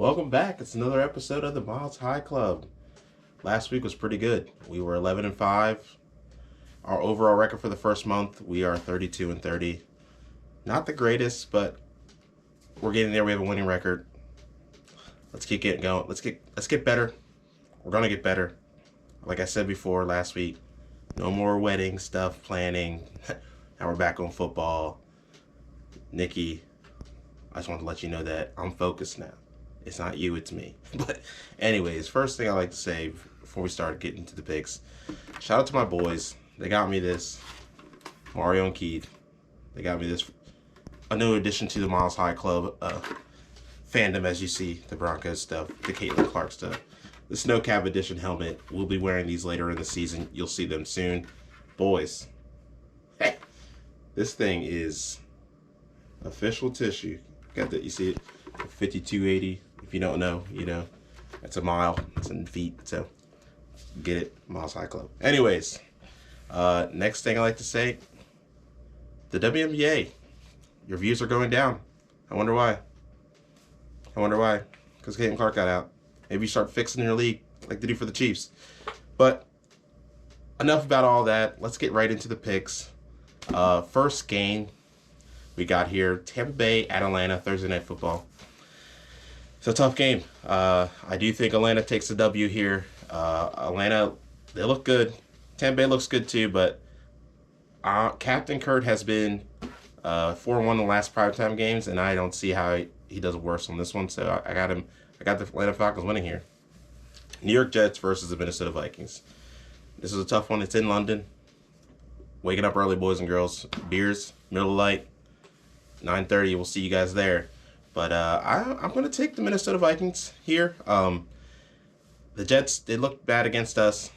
Welcome back. It's another episode of the Miles High Club. Last week was pretty good. We were 11-5. Our overall record for the first month, we are 32-30. Not the greatest, but we're getting there. We have a winning record. Let's keep getting going. Let's get better. We're gonna get better. Like I said before last week, no more wedding stuff, planning. Now we're back on football. Nikki, I just want to let you know that I'm focused now. It's not you, it's me. But anyways, first thing I like to say before we start getting into the picks, shout out to my boys. They got me this, Mario and Keith. They got me this, a new addition to the Miles High Club fandom, as you see, the Broncos stuff, the Caitlin Clark stuff. The Snow Cab Edition helmet. We'll be wearing these later in the season. You'll see them soon. Boys, hey, this thing is official tissue. Got that, you see it? 5280. If you don't know, you know. That's a mile. It's in feet. So get it, Miles High Club. Anyways, next thing I like to say, the WNBA. Your views are going down. I wonder why. Because Caitlin Clark got out. Maybe you start fixing your league like they do for the Chiefs. But enough about all that. Let's get right into the picks. First game we got here, Tampa Bay at Atlanta, Thursday Night Football. It's a tough game. I do think Atlanta takes the W here. Atlanta, they look good. Tampa Bay looks good too, but Captain Kurt has been 4-1 the last primetime games, and I don't see how he does worse on this one. So I got him. I got the Atlanta Falcons winning here. New York Jets versus the Minnesota Vikings. This is a tough one. It's in London. Waking up early, boys and girls. Beers, middle of the night, 9:30. We'll see you guys there. But I'm going to take the Minnesota Vikings here. The Jets, they look bad against us.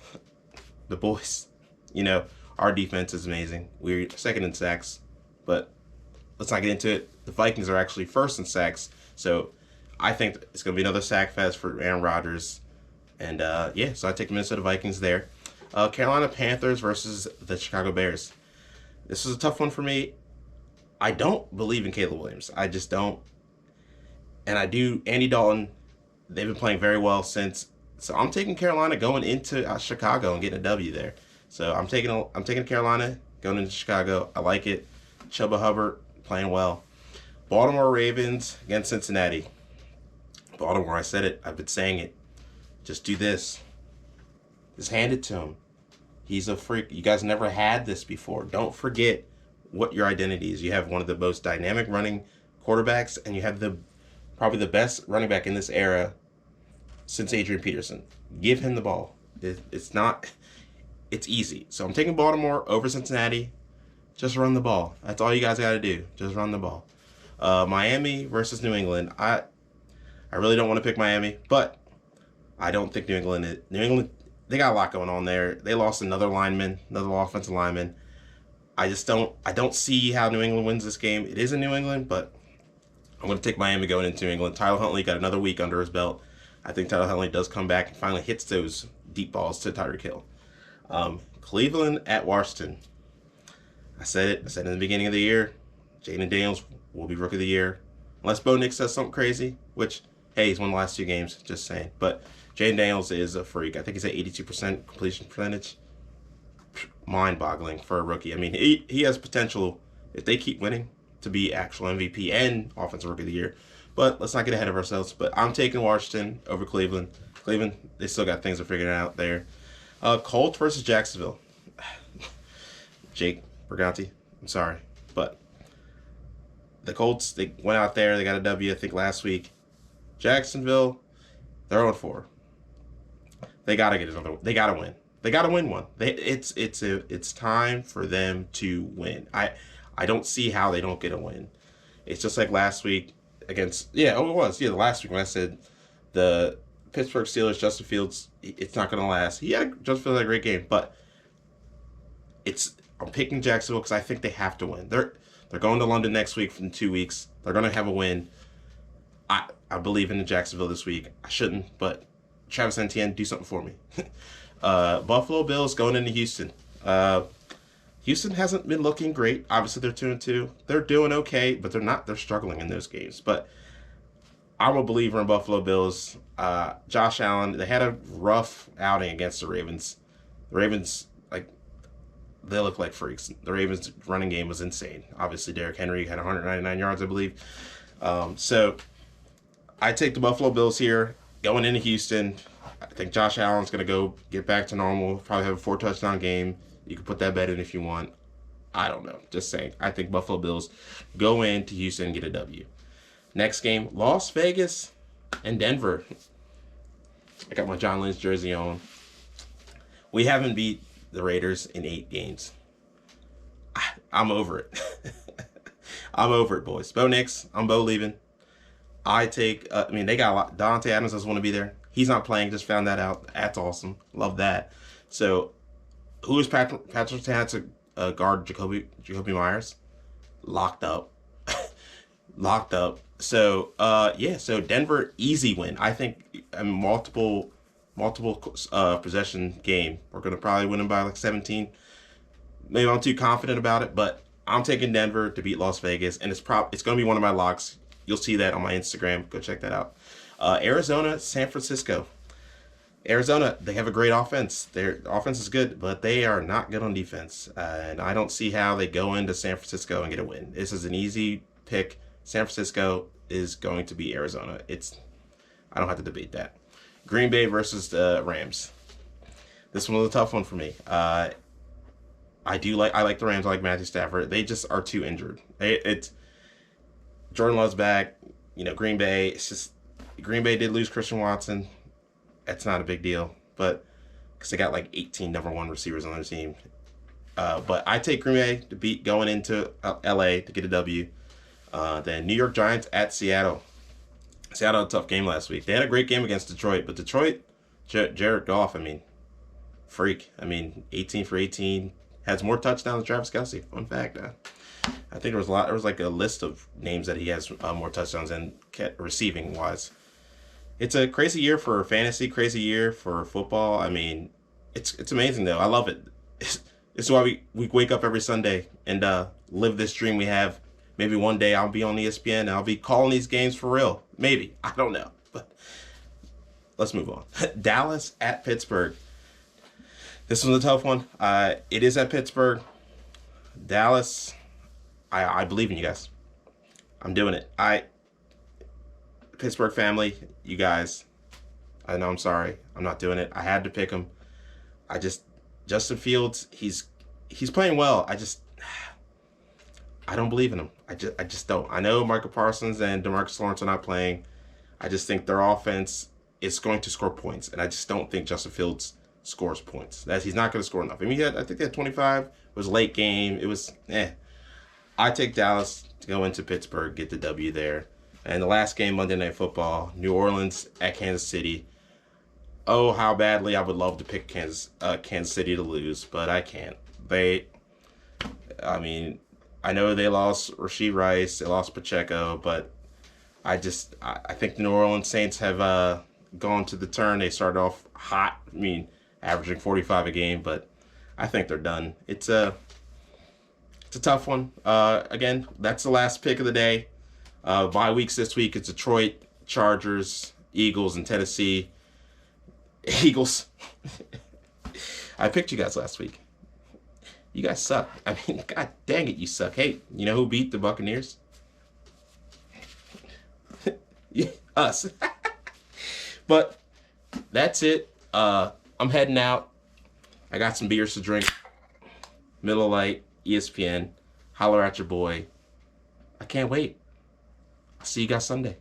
The boys, you know, our defense is amazing. We're second in sacks, but let's not get into it. The Vikings are actually first in sacks, so I think it's going to be another sack fest for Aaron Rodgers. And, yeah, so I take the Minnesota Vikings there. Carolina Panthers versus the Chicago Bears. This is a tough one for me. I don't believe in Caleb Williams. I just don't. And I do. Andy Dalton, they've been playing very well since. So I'm taking Carolina going into Chicago and getting a W there. So I'm taking Carolina going into Chicago. I like it. Chuba Hubbard playing well. Baltimore Ravens against Cincinnati. Baltimore, I said it. I've been saying it. Just do this. Just hand it to him. He's a freak. You guys never had this before. Don't forget what your identity is. You have one of the most dynamic running quarterbacks, and you have probably the best running back in this era since Adrian Peterson. Give him the ball. It's easy. So I'm taking Baltimore over Cincinnati. Just run the ball. That's all you guys got to do. Just run the ball. Miami versus New England. I really don't want to pick Miami, but I don't think New England, they got a lot going on there. They lost another offensive lineman. I don't see how New England wins this game. It is in New England, but I'm going to take Miami going into New England. Tyler Huntley got another week under his belt. I think Tyler Huntley does come back and finally hits those deep balls to Tyreek Hill. Cleveland at Washington. I said it in the beginning of the year. Jaden Daniels will be Rookie of the Year. Unless Bo Nix says something crazy, which, hey, he's won the last 2 games, just saying. But Jaden Daniels is a freak. I think he's at 82% completion percentage. Mind-boggling for a rookie. I mean, he has potential, if they keep winning, to be actual MVP and Offensive Rookie of the Year. But let's not get ahead of ourselves. But I'm taking Washington over Cleveland. Cleveland, they still got things to figure out there. Colts versus Jacksonville. Jake Briganti, I'm sorry. But the Colts, they went out there. They got a W, I think, last week. Jacksonville, they're 0-4. They got to get another one. They got to win. They got to win one. It's time for them to win. I don't see how they don't get a win. It's just like last week against last week when I said the Pittsburgh Steelers, Justin Fields, it's not going to last. Justin Fields had a great game, but I'm picking Jacksonville because I think they have to win. They're going to London next week in 2 weeks. They're going to have a win. I believe in Jacksonville this week. I shouldn't, but Travis Etienne, do something for me. Buffalo Bills going into Houston. Houston hasn't been looking great. Obviously, they're 2-2. They're doing okay, but they're struggling in those games. But I'm a believer in Buffalo Bills. Josh Allen, they had a rough outing against the Ravens. The Ravens, like, they look like freaks. The Ravens' running game was insane. Obviously, Derrick Henry had 199 yards, I believe. So I take the Buffalo Bills here. Going into Houston, I think Josh Allen's going to go get back to normal, probably have a 4-touchdown game. You can put that bet in if you want. I don't know. Just saying. I think Buffalo Bills go into Houston and get a W. Next game, Las Vegas and Denver. I got my John Lynch jersey on. We haven't beat the Raiders in 8 games. I'm over it. I'm over it, boys. Bo Nix, I'm Bo leaving. I take, they got a lot. Dante Adams doesn't want to be there. He's not playing, just found that out. That's awesome. Love that. So, who is Patrick Tanner to guard Jacoby Myers? Locked up. Locked up. So, so Denver, easy win. I think a multiple possession game. We're going to probably win them by like 17. Maybe I'm too confident about it, but I'm taking Denver to beat Las Vegas, and it's going to be one of my locks. You'll see that on my Instagram. Go check that out. Arizona, San Francisco. Arizona, they have a great offense. Their offense is good, but they are not good on defense. And I don't see how they go into San Francisco and get a win. This is an easy pick. San Francisco is going to beat Arizona. I don't have to debate that. Green Bay versus the Rams. This one was a tough one for me. I like the Rams. I like Matthew Stafford. They just are too injured. Jordan Love's back. Green Bay. It's just Green Bay did lose Christian Watson. That's not a big deal, but because they got like 18 number 1 receivers on their team. But I take Green Bay to beat going into LA to get a W. Then New York Giants at Seattle. Seattle had a tough game last week. They had a great game against Detroit, but Detroit, Jared Goff, freak. 18 for 18. Has more touchdowns than Travis Kelce. Fun fact. I think there was like a list of names that he has more touchdowns than receiving wise. It's a crazy year for fantasy, crazy year for football. It's amazing though. I love it. It's why we wake up every Sunday and live this dream we have. Maybe one day I'll be on ESPN and I'll be calling these games for real. Maybe. I don't know. But let's move on. Dallas at Pittsburgh. This one's a tough one. It is at Pittsburgh. Dallas, I believe in you guys. I'm doing it. Pittsburgh family, you guys, I know I'm sorry. I'm not doing it. I had to pick him. Justin Fields, he's playing well. I don't believe in him. I just don't. I know Michael Parsons and DeMarcus Lawrence are not playing. I just think their offense is going to score points, and I just don't think Justin Fields scores points. He's not going to score enough. I think they had 25. It was a late game. It was I take Dallas to go into Pittsburgh, get the W there. And the last game, Monday Night Football, New Orleans at Kansas City. Oh, how badly I would love to pick Kansas City to lose, but I can't. I know they lost Rashee Rice, they lost Pacheco, but I think the New Orleans Saints have gone to the turn. They started off hot, averaging 45 a game, but I think they're done. It's a tough one. Again, that's the last pick of the day. Bye weeks this week. It's Detroit, Chargers, Eagles, and Tennessee. Eagles. I picked you guys last week. You guys suck. God dang it, you suck. Hey, you know who beat the Buccaneers? Yeah, us. But that's it. I'm heading out. I got some beers to drink. Miller Lite, ESPN. Holler at your boy. I can't wait. I'll see you guys Sunday.